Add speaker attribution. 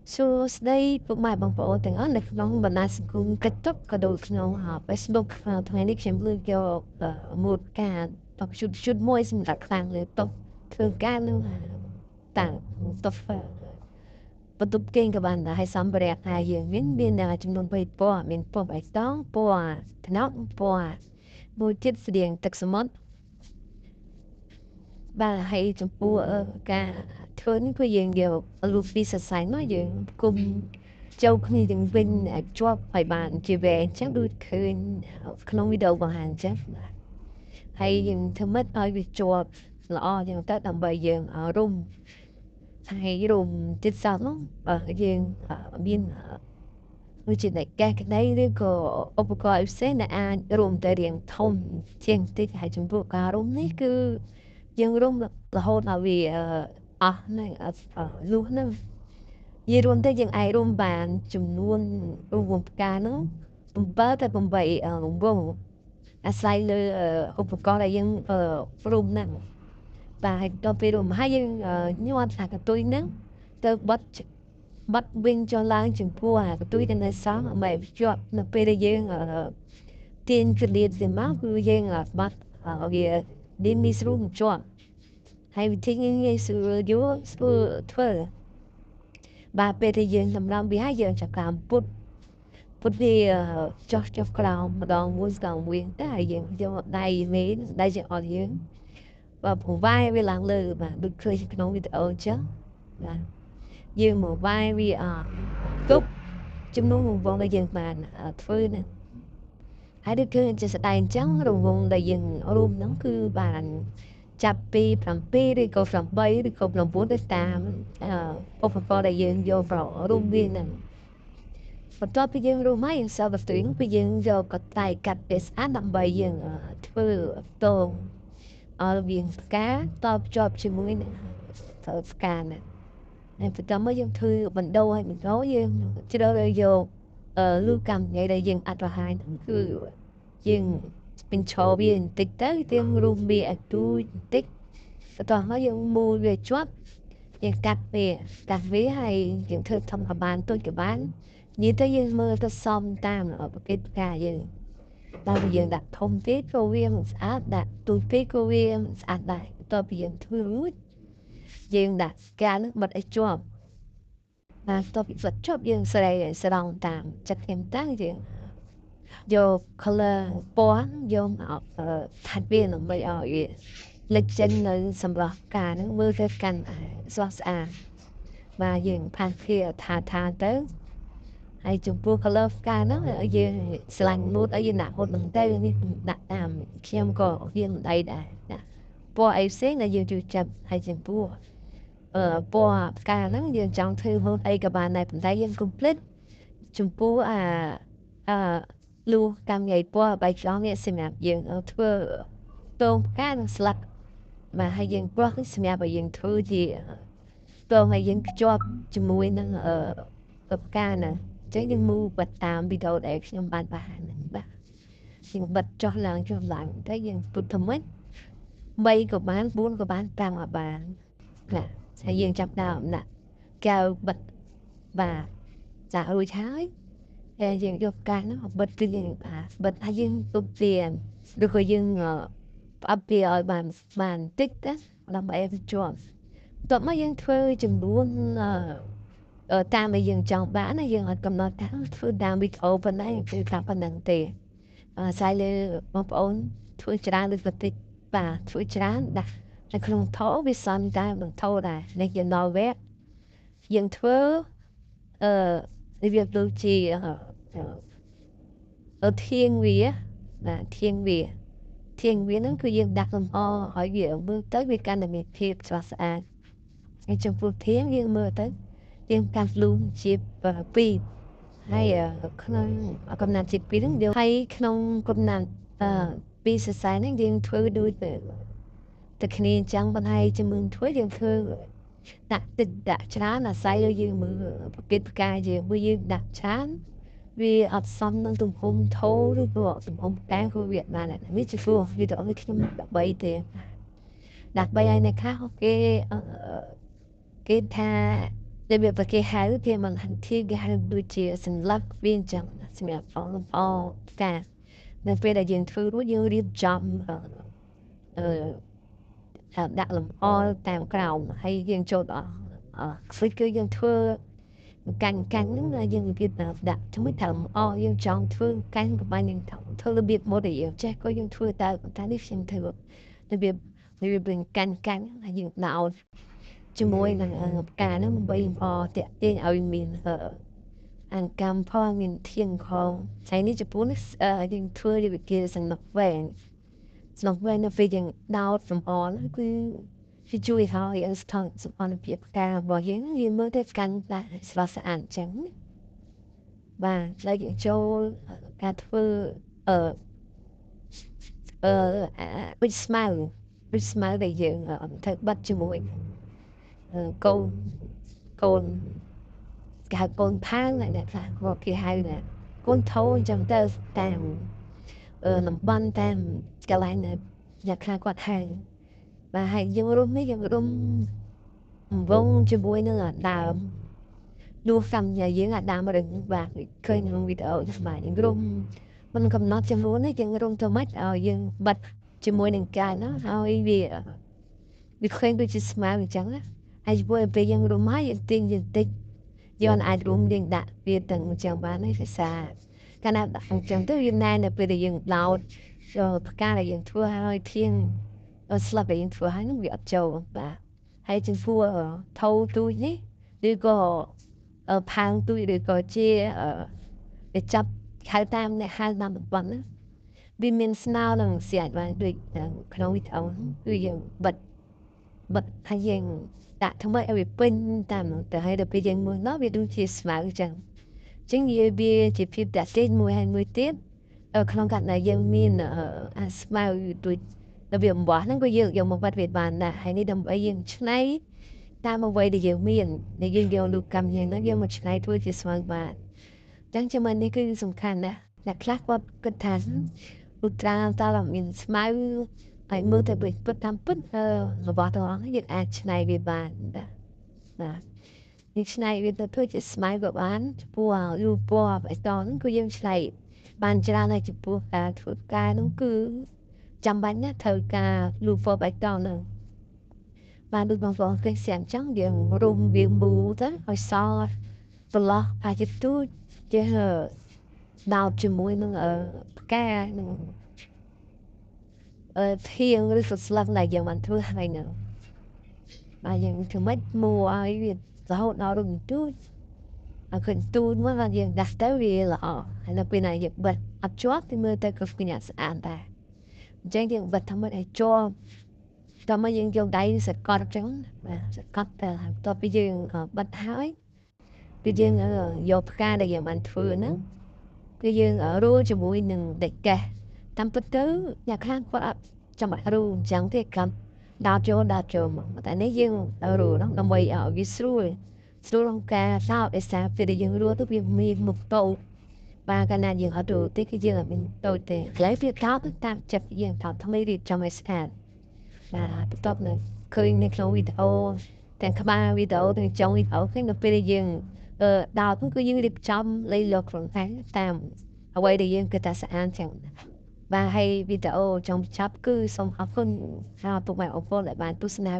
Speaker 1: សួស្តីពុកម៉ែបងប្អូនទាំងអស់នៅក្នុងបណ្ដាញសង្គម TikTok ក៏ដូចក្នុងFacebook ថ្ងៃនេះខ្ញុំលើកយកមួយការតបជូតមួយសម្រាប់ខ្លាំងលើតុធ្វើការនឹងតាមតុបន្ទប់គេងក៏បានដែរហើយសម្ភារៈថាយើងមានចំនួន3ពណ៌មានពណ៌បៃតងពណ៌ត្នោតពណ៌មួយទៀតស្តៀងទឹកសមុទ្របាទហើយចំពោះការធ្វើនេះគឺយើងយកលូពីសរសៃមកយើងគុំចូលគ្នាទាំងវិញឲ្យជាប់ឲ្យបានជាវែងអញ្ចឹងដូចឃើញក្នុងវីដេអូបង្ហាញអញ្ចឹងបាទហើយយើងធ្វើម៉េចឲ្យវាជាប់ល្អយ៉ាងទៅដើម្បីយើងរុំហើយរុំទៀតសោតនោះយើងមានដូចជាតែកេះក្តីឬក៏ឧបករណ៍ផ្សេងដែលអាចរុំតែរៀងធំជាងតិចហើយចំពោះការរុំនេះគឺយើងរុំរហូតដល់វាអស់ហ្នឹងលុះហ្នឹងនិយាយរួមទៅយើងអាចរុំបានចំនួនរង្វង់ផ្កាហ្នឹង7ទៅ8រង្វង់អាស្រ័យលើឧបករណ៍ដែលយើងរុំហ្នឹងបាទហើយដល់ពេលរុំហើយយើងញាត់ថាកតុយហ្នឹងទៅបត់វិញចុះឡើងចំពោះអាកតុយដែលនៅសល់ឲ្យភ្ជាប់នៅពេលដែលយើងទាញគ្រាទៅមកគឺយើងបត់វានេះមីស្រួលមិនជាប់ហើយវិធីងាយស្រួលយល់ស្រួលធ្វើបាទពេលដែលយើងសម្រាប់វាហើយយើងចាប់ការពុតវាចុះក្រោមម្ដងមួយតែហើយយើងយកដៃមេដៃចង្អុលយើងបាទប្រវាយវាឡើងលើបាទដូចឃើញក្នុងវីដេអូអញ្ចឹងបាទយើងមកវាយវាទប់ចំនួនរង្វង់ដែលយើងបានធ្វើហ្នឹងហើយដូចឃើញជាស្ដែងអញ្ចឹងរង្វង់ដែលយើងរួមហ្នឹងគឺបានចាប់ពី7ឬក៏8ឬក៏9ទៅតាមឧបករណ៍ដែលយើងយកប្ររួមវាហ្នឹងបន្ទាប់ពីយើងរួមហើយយើងសល់បន្ទុយហ្នឹងគឺយើងយកកតៃកាត់វាស្អាតដើម្បីយើងធ្វើតងឲ្យវាផ្កាតភ្ជាប់ជាមួយនឹងធ្វើផ្កាហ្នឹងហើយបន្ទាប់មកយើងធ្វើបណ្ដូរឲ្យបណ្ដូរយើងជ្រើសរើសយកលូកម្មនិយាយដែលយើងអត់បង្ហាញហ្នឹងគឺយើងបញ្ឈរវាបន្តិចទៅយើងរួមវាឲ្យទូចបន្តិចបន្ទាប់មកយើងមូលវាជាប់យើងកាត់វាហើយយើងធ្វើធំក៏បានតូចក៏បាននិយាយទៅយើងមើលទៅសមតាមប្រភេទផ្កាយើងតែបើយើងដាក់ធំពេកក៏វាមិនស្អាតដាក់ទូចពេកក៏វាមិនស្អាតដែរបន្ទាប់ពីយើងធ្វើរួចយើងដាក់ផ្កានឹងបិទឲ្យជាប់បន្ទាប់ពីបិទជាប់យើងស្រង់តាមចិត្តខ្ញុំតាំងយើងយក color ពណ៌យកមកថាត់វាដើម្បីឲ្យវាលេចចេញនៅសម្រស់ផ្កាហ្នឹងមើលទៅកាន់ស្រស់ស្អាតបាទយើងផាសវាថាទៅហើយចំពោះ color ផ្កាហ្នឹងយើងស្រឡាញ់ម៉ូតឲ្យយើងដាក់ហូតហ្នឹងទៅនេះដាក់តាមខ្ញុំក៏ហ៊ានមិនអីដែរណាពណ៌អីផ្សេងដែលយើងជួយចាប់ហើយចំពោះពណ៌ផ្កាហ្នឹងយើងចង់ធ្វើហូតអីក៏បានដែរប៉ុន្តែយើងកុំភ្លេចចំពោះអលូកម្មយាយពណ៌បៃតងនេះសម្រាប់យើងធ្វើតងផ្កានិងស្លឹកបាទហើយយើងព្រោះនេះសម្រាប់ឲ្យយើងធ្វើជាតងឲ្យយើងភ្ជាប់ជាមួយនឹងផ្កាហ្នឹងអញ្ចឹងយើងមូលបិទតាមវីដេអូដែលខ្ញុំបានបង្ហាញហ្នឹងបាទយើងបិទចុះឡើងទៅយើងពុតធ្វើម៉េច3ក៏បាន4ក៏បាន5ក៏បានណាហើយយើងចាប់ដើមណាកែវបិទបាទចារួចហើយហើយយើងយកផ្កាហ្នឹងមកបិទគឺយើងបិទហើយយើងទុកវាឬក៏យើងផ្អាប់វាឲ្យបានបន្តិចណាដើម្បីឲ្យវាជាប់បន្ទាប់មកយើងធ្វើចំនួនតាមដែលយើងចង់បានណាយើងអត់កំណត់ថាធ្វើតាមវីដេអូប៉ុណ្ណាគឺថាប៉ុណ្ណឹងទេអាស្រ័យលើបងប្អូនធ្វើច្រើនឬក៏តិចបាទធ្វើច្រើនដាក់នៅក្នុងថោវាសំតែនឹងថោដែរនេះយើងដល់វគ្គយើងធ្វើរបៀបដូចជាធាងវាបាទធាងវាហ្នឹងគឺយើងដាក់លម្អឲ្យវាមើលទៅវាកាន់តែមានភាពស្រស់ស្អាតហើយចំពោះធាងយើងមើលទៅយើងកាត់លូជា2ហើយក្នុងកំណាត់ជា2ហ្នឹងយើងហើយក្នុងកំណាត់2សរសៃហ្នឹងយើងធ្វើដូចតែគ្នាអញ្ចឹងប៉ុន្តែជាមួយធ្វើយើងធ្វើដាក់តិចដាក់ច្រើនអាស្រ័យលើយើងមើលប្រភេទផ្កាយើងដាក់ច្រើនវាអត់សមនឹងទំហំថូឬក៏ទំហំផ្កាគឺវាបាននេះជាព្រោះវីដេអូនេះខ្ញុំដើម្បីទេដាក់3ហើយនៅខាងគេថា របៀបគេហៅគេមិនហៅធីគេហៅដូចជាសម្លាប់វាអញ្ចឹងសម្រាប់អផ្កានៅពេលដែលយើងធ្វើរួចយើងរៀបចំអឺដាក់លម្អតាមក្រោមហើយយើងចូលដល់ខ្វិចគឺយើងធ្វើកាន់ហ្នឹងយើងរៀបដាក់ជាមួយថាលម្អយើងចង់ធ្វើកាន់ប្រហែលយើងធ្វើរបៀបមួយដែលយើងចេះក៏យើងធ្វើតែនេះខ្ញុំធ្វើរបៀបវិញកាន់ហើយយើងដោតជាមួយនឹងផ្កាហ្នឹងដើម្បីតាក់ទាញឲ្យមានអង្កាំផងមានធាងផងហើយនេះចំពោះនេះយើងធ្វើរបៀបគេសន្លប់វែងនៅពេលយើងដោតលម្អហ្នឹងគឺវាជួយឲ្យស្ថិតសុខភាពផ្ការបស់យើងវាមើលទៅកាន់តែស្រស់ស្អាតអញ្ចឹងបាទហើយយើងចូលការធ្វើអឺដូចស្មៅដែលយើងត្រូវបិទជាមួយកូនគេហៅកូនផាងអ្នកខ្លះក៏គេហៅថាកូនថោអញ្ចឹងទៅតាមតំបន់តាមកន្លែងអ្នកខ្លះគាត់ហៅបាទហើយយើងរុំនេះយើងរុំវងជាមួយនឹងដើមលួសកម្មយើងដើមរឹងបាទឃើញក្នុងវីដេអូបាទយើងរុំមិនកំណត់ចំនួនទេយើងរុំទៅម៉េចឲ្យយើងបិទជាមួយនឹងកាយណាឲ្យវាឃើញដូចជាស្មៅអញ្ចឹងណាហើយពេលយើងរុំហើយយើងទាញយើងតិចយើងអាចរុំយើងដាក់វាទាំងអញ្ចឹងបានទេភាសាកាលណាដាក់អញ្ចឹងទៅវាណែនៅពេលដែលយើងដោតផ្កាដែលយើងធ្វើឲ្យធាងស្លាប់ដែលយើងធ្វើឲ្យនឹងវាអត់ចូលបាទហើយចំពោះថោទូចនេះឬក៏ផាងទូចឬក៏ជាវាចាប់ហៅតាមអ្នកហៅតាមតំបន់ណាវាមានស្នោនឹងស្អាតបានដូចក្នុងវីដេអូគឺយើងបិទហើយយើងដាក់ធ្វើឲ្យវាពេញតាមទៅហើយដល់ពេលយើងមើលនោះវាដូចជាស្មៅអញ្ចឹងវាជាភាពតាក់ទាញមួយហើយមួយទៀតក្នុងករណីយើងមានអាស្មៅដូចរបៀបអំបោះហ្នឹងក៏យើងយកមកវត្តវាបានដែរហើយនេះដើម្បីយើងឆ្នៃតាមអ្វីដែលយើងមានដែលយើងយករូបកម្មយើងហ្នឹងយកមកឆ្នៃធ្វើជាស្មៅបានអញ្ចឹងចំណុចនេះគឺសំខាន់ណាស់អ្នកខ្លះគាត់គិតថាលុត្រាតើមានស្មៅហើយមើលទៅពិតតាមពិតរបស់ទាំងអស់យើងអាចឆ្នៃវាបានបាទយើងឆ្នៃវាទៅធ្វើជាស្មៅក៏បានចំពោះរូបពណ៌បៃតងហ្នឹងគឺយើងឆ្នៃបានច្រើនហើយចំពោះការធ្វើផ្កាហ្នឹងគឺចាំបាច់ណាស់ត្រូវការរូបពណ៌បៃតងហ្នឹងបានដូចបងប្អូនឃើញស្អាតចឹងយើងរុំវាមូលទៅឲ្យសល់ប្រឡោះអាចជាទូចជាដោតជាមួយនឹងផ្កានឹងធាងឬក៏ស្លឹកដែលយើងបានធ្វើហើយហ្នឹងបាទយើងធ្វើម៉េចមួឲ្យវារហូតដល់រុំទូចឲ្យឃើញទូចមកបាទយើងដាស់ទៅវាល្អហើយនៅពេលណាយើងបិទអត់ជាប់thìមើលទៅក៏ស្អាតស្អាតដែរអញ្ចឹងយើងបិទធ្វើម៉េចឲ្យជាប់តោះមកយើងយកដៃសកត់អញ្ចឹងបាទសកត់ទៅហើយបន្ទាប់ពីយើងបិទហើយគឺយើងយកផ្កាដែលយើងបានធ្វើហ្នឹងគឺយើងរួចជាមួយនឹងដេកកេះតាមពិតទៅអ្នកខ្លះគាត់អត់ចាំបាច់រួអញ្ចឹងទេកាន់ដោតចូលមកតែនេះយើងរួហ្នឹងដើម្បីឲ្យវាស្រួលក្នុងការសោតឯសារពេលដែលយើងរួទៅវាមានមុខតូចបាទកាលណាយើងអត់រួទេគឺយើងអត់មានតូចទេឥឡូវវាថោតតាមចិត្តយើងថោតថ្មីរៀបចំឲ្យស្អាតបាទបន្ទាប់នៅឃើញនៅក្នុងវីដេអូទាំងក្បាលវីដេអូទាំងចុងវីដេអូឃើញនៅពេលដែលយើងដោតគឺយើងរៀបចំលៃលកខ្លួនឯងតាមអ្វីដែលយើងគិតថាស្អាតចឹងបាទហើយវីដេអូចុងបញ្ចប់គឺសូមអរគុណដល់ពុកម៉ែបងប្អូនដែលបានទស្សនា